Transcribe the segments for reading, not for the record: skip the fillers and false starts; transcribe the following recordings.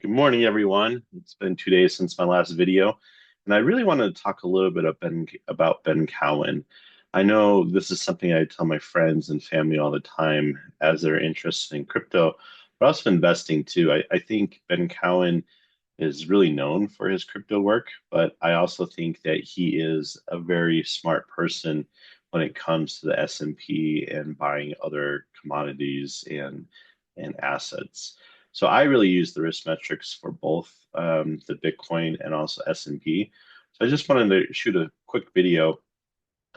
Good morning, everyone. It's been 2 days since my last video, and I really wanted to talk a little bit about Ben Cowen. I know this is something I tell my friends and family all the time as they're interested in crypto, but also investing too. I think Ben Cowen is really known for his crypto work, but I also think that he is a very smart person when it comes to the S&P and buying other commodities and assets. So I really use the risk metrics for both the Bitcoin and also S&P. So I just wanted to shoot a quick video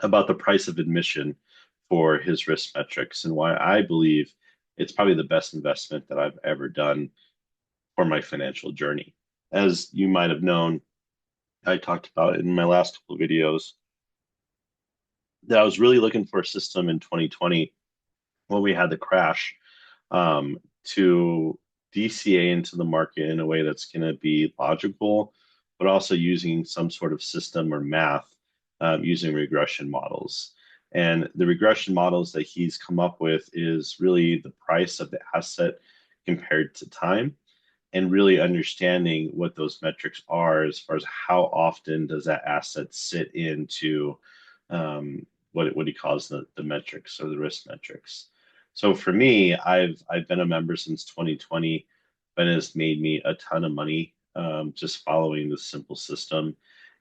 about the price of admission for his risk metrics and why I believe it's probably the best investment that I've ever done for my financial journey. As you might have known, I talked about in my last couple of videos that I was really looking for a system in 2020 when we had the crash to DCA into the market in a way that's going to be logical, but also using some sort of system or math using regression models. And the regression models that he's come up with is really the price of the asset compared to time and really understanding what those metrics are as far as how often does that asset sit into what he calls the metrics or the risk metrics. So for me, I've been a member since 2020. Ben has made me a ton of money just following this simple system.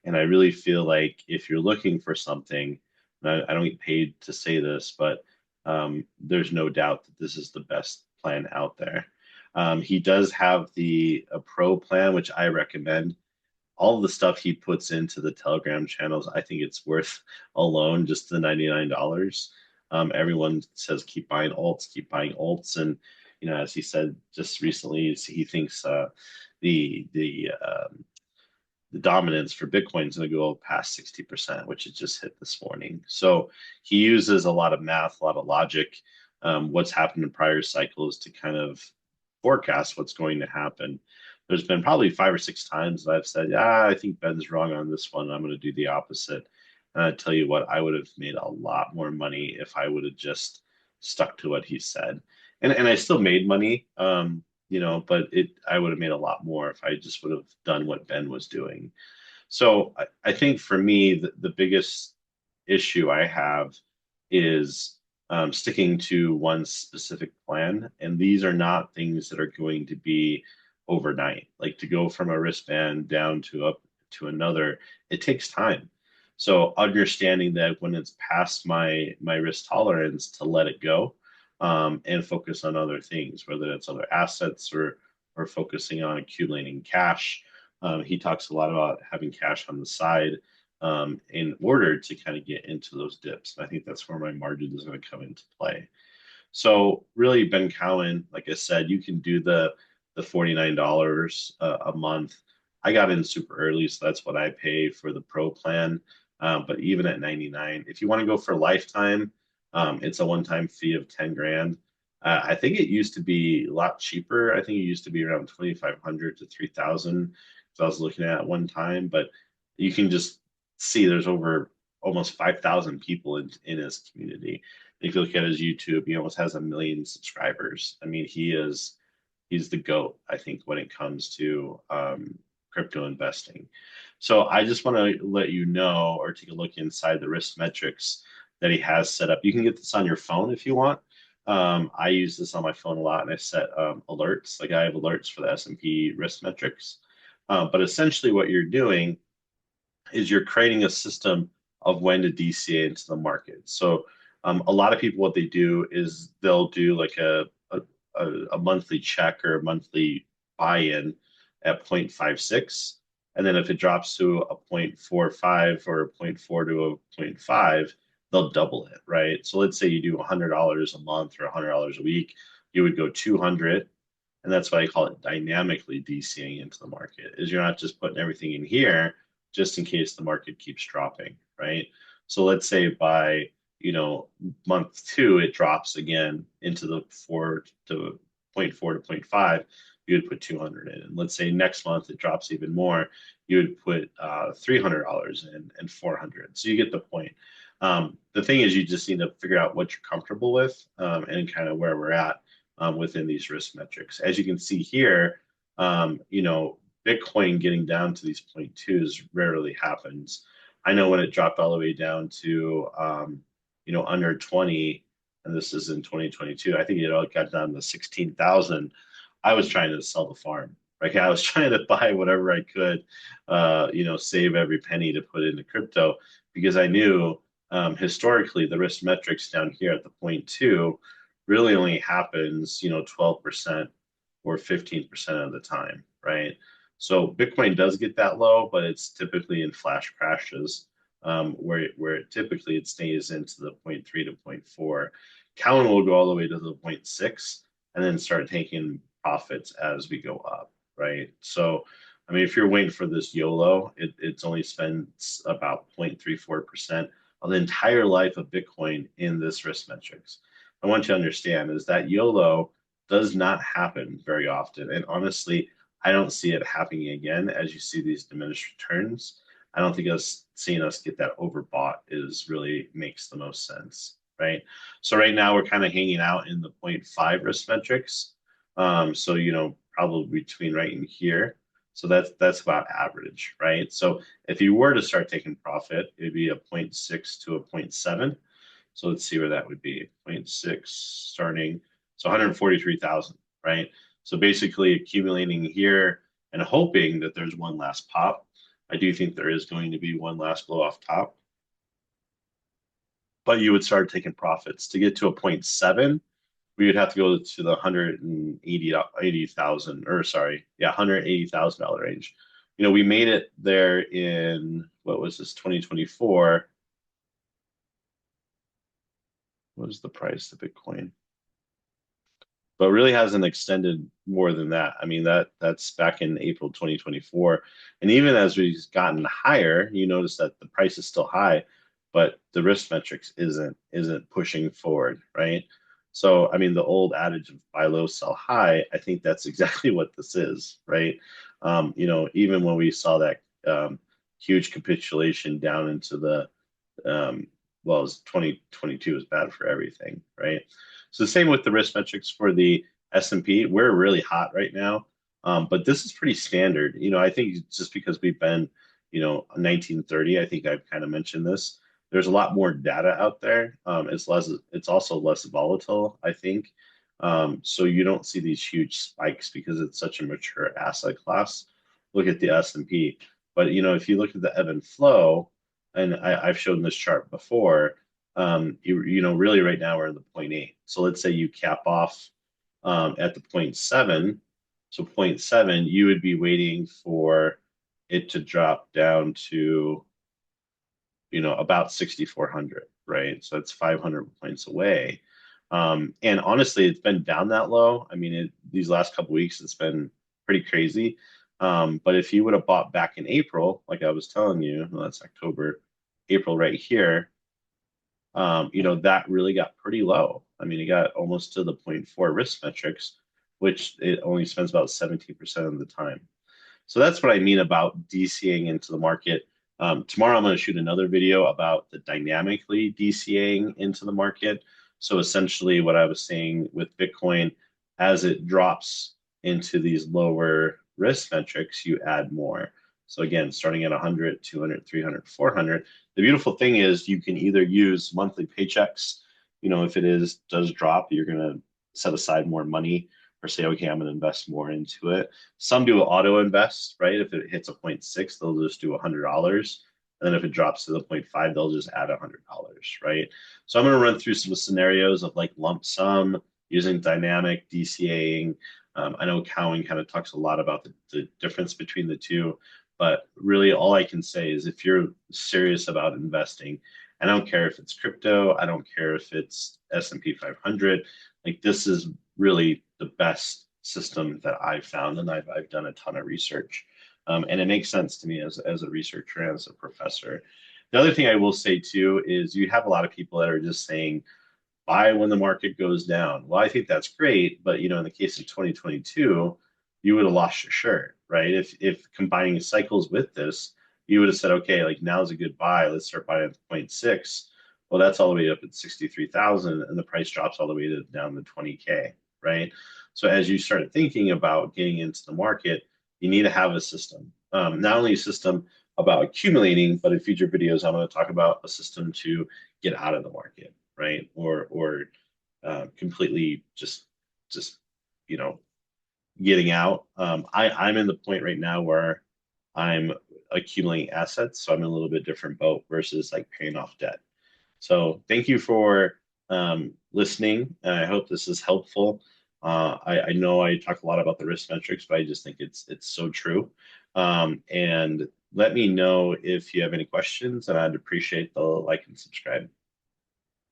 And I really feel like if you're looking for something, and I don't get paid to say this, but there's no doubt that this is the best plan out there. He does have the a pro plan, which I recommend. All of the stuff he puts into the Telegram channels, I think it's worth alone just the $99. Everyone says keep buying alts, and as he said just recently, he thinks the the um, the dominance for Bitcoin is going to go past 60%, which it just hit this morning. So he uses a lot of math, a lot of logic, what's happened in prior cycles to kind of forecast what's going to happen. There's been probably 5 or 6 times that I've said, I think Ben's wrong on this one. I'm going to do the opposite. And I tell you what, I would have made a lot more money if I would have just stuck to what he said. And I still made money. But I would have made a lot more if I just would have done what Ben was doing. So I think for me, the biggest issue I have is sticking to one specific plan. And these are not things that are going to be overnight. Like to go from a wristband down to up to another, it takes time. So understanding that when it's past my risk tolerance to let it go and focus on other things, whether it's other assets or focusing on accumulating cash. He talks a lot about having cash on the side in order to kind of get into those dips. And I think that's where my margin is going to come into play. So really, Ben Cowen, like I said, you can do the $49 a month. I got in super early, so that's what I pay for the pro plan. But even at 99, if you want to go for lifetime, it's a one-time fee of 10 grand. I think it used to be a lot cheaper. I think it used to be around 2,500 to 3,000. So I was looking at one time, but you can just see there's over almost 5,000 people in his community. If you look at his YouTube, he almost has 1 million subscribers. I mean, he's the goat, I think, when it comes to crypto investing. So I just want to let you know or take a look inside the risk metrics that he has set up. You can get this on your phone if you want. I use this on my phone a lot, and I set alerts. Like I have alerts for the S&P risk metrics. But essentially, what you're doing is you're creating a system of when to DCA into the market. So a lot of people, what they do is they'll do like a monthly check or a monthly buy-in at 0.56. And then if it drops to a 0.45 or a zero point 0.4 to a zero point 0.5, they'll double it, right? So let's say you do $100 a month or $100 a week, you would go 200. And that's why I call it dynamically DCing into the market, is you're not just putting everything in here just in case the market keeps dropping, right? So let's say by month two, it drops again into the 4 to zero point 0.4 to zero point 0.5, you would put 200 in. And let's say next month it drops even more, you would put $300 in and 400. So you get the point. The thing is, you just need to figure out what you're comfortable with and kind of where we're at within these risk metrics. As you can see here, You know, Bitcoin getting down to these point twos rarely happens. I know when it dropped all the way down to, you know, under 20, and this is in 2022, I think it all got down to 16,000. I was trying to sell the farm. Right? I was trying to buy whatever I could, you know, save every penny to put into crypto because I knew historically the risk metrics down here at the point two really only happens, you know, 12% or 15% of the time, right? So Bitcoin does get that low, but it's typically in flash crashes where it typically it stays into the point 0.3 to point 0.4. Cowen will go all the way to the point 0.6 and then start taking profits as we go up, right? So, I mean, if you're waiting for this YOLO, it's only spends about 0.34% of the entire life of Bitcoin in this risk metrics. I want you to understand is that YOLO does not happen very often. And honestly, I don't see it happening again as you see these diminished returns. I don't think us seeing us get that overbought is really makes the most sense, right? So right now we're kind of hanging out in the zero point 0.5 risk metrics. So you know, probably between right in here. So that's about average, right? So if you were to start taking profit, it'd be a zero point 0.6 to a zero point 0.7. So let's see where that would be. Zero point 0.6 starting. So 143,000, right? So basically accumulating here and hoping that there's one last pop. I do think there is going to be one last blow off top, but you would start taking profits. To get to a zero point 0.7, we would have to go to the 180,000 or sorry, yeah, $180,000 range. You know, we made it there in what was this 2024? What was the price of Bitcoin? But really hasn't extended more than that. I mean, that's back in April 2024. And even as we've gotten higher, you notice that the price is still high, but the risk metrics isn't pushing forward, right? So, I mean, the old adage of buy low, sell high, I think that's exactly what this is, right? You know, even when we saw that huge capitulation down into the well, as 2022 is bad for everything, right? So the same with the risk metrics for the S&P. We're really hot right now, but this is pretty standard. You know, I think just because we've been, you know, 1930, I think I've kind of mentioned this. There's a lot more data out there. It's also less volatile, I think. So you don't see these huge spikes because it's such a mature asset class. Look at the S&P. But, you know, if you look at the ebb and flow, and I've shown this chart before, you know, really right now we're in the point 0.8. So let's say you cap off at the 0.7. So 0.7, you would be waiting for it to drop down to, you know, about 6,400, right? So that's 500 points away. And honestly, it's been down that low. I mean, these last couple weeks, it's been pretty crazy. But if you would have bought back in April, like I was telling you, well, that's October, April right here, you know, that really got pretty low. I mean, it got almost to the zero point 0.4 risk metrics, which it only spends about 17% of the time. So that's what I mean about DCAing into the market. Tomorrow I'm going to shoot another video about the dynamically DCAing into the market. So essentially what I was saying with Bitcoin, as it drops into these lower risk metrics, you add more. So again, starting at 100, 200, 300, 400. The beautiful thing is you can either use monthly paychecks. You know, if does drop, you're going to set aside more money or say, okay, I'm going to invest more into it. Some do auto invest, right? If it hits a 0.6, they'll just do $100. And then if it drops to the 0.5, they'll just add $100, right? So I'm going to run through some scenarios of like lump sum using dynamic DCAing. I know Cowen kind of talks a lot about the difference between the two, but really all I can say is if you're serious about investing, I don't care if it's crypto, I don't care if it's S&P 500, like this is really the best system that I've found, and I've done a ton of research, and it makes sense to me as a researcher and as a professor. The other thing I will say too is you have a lot of people that are just saying buy when the market goes down. Well, I think that's great, but you know, in the case of 2022, you would have lost your shirt, right? If combining cycles with this, you would have said, okay, like now's a good buy. Let's start buying at 0.6. Well, that's all the way up at 63,000, and the price drops all the way down to 20K, right? So as you start thinking about getting into the market, you need to have a system. Not only a system about accumulating, but in future videos, I'm going to talk about a system to get out of the market, right? Or completely just you know getting out. I'm in the point right now where I'm accumulating assets, so I'm in a little bit different boat versus like paying off debt. So thank you for listening. I hope this is helpful. I know I talk a lot about the risk metrics, but I just think it's so true. And let me know if you have any questions, and I'd appreciate the like and subscribe.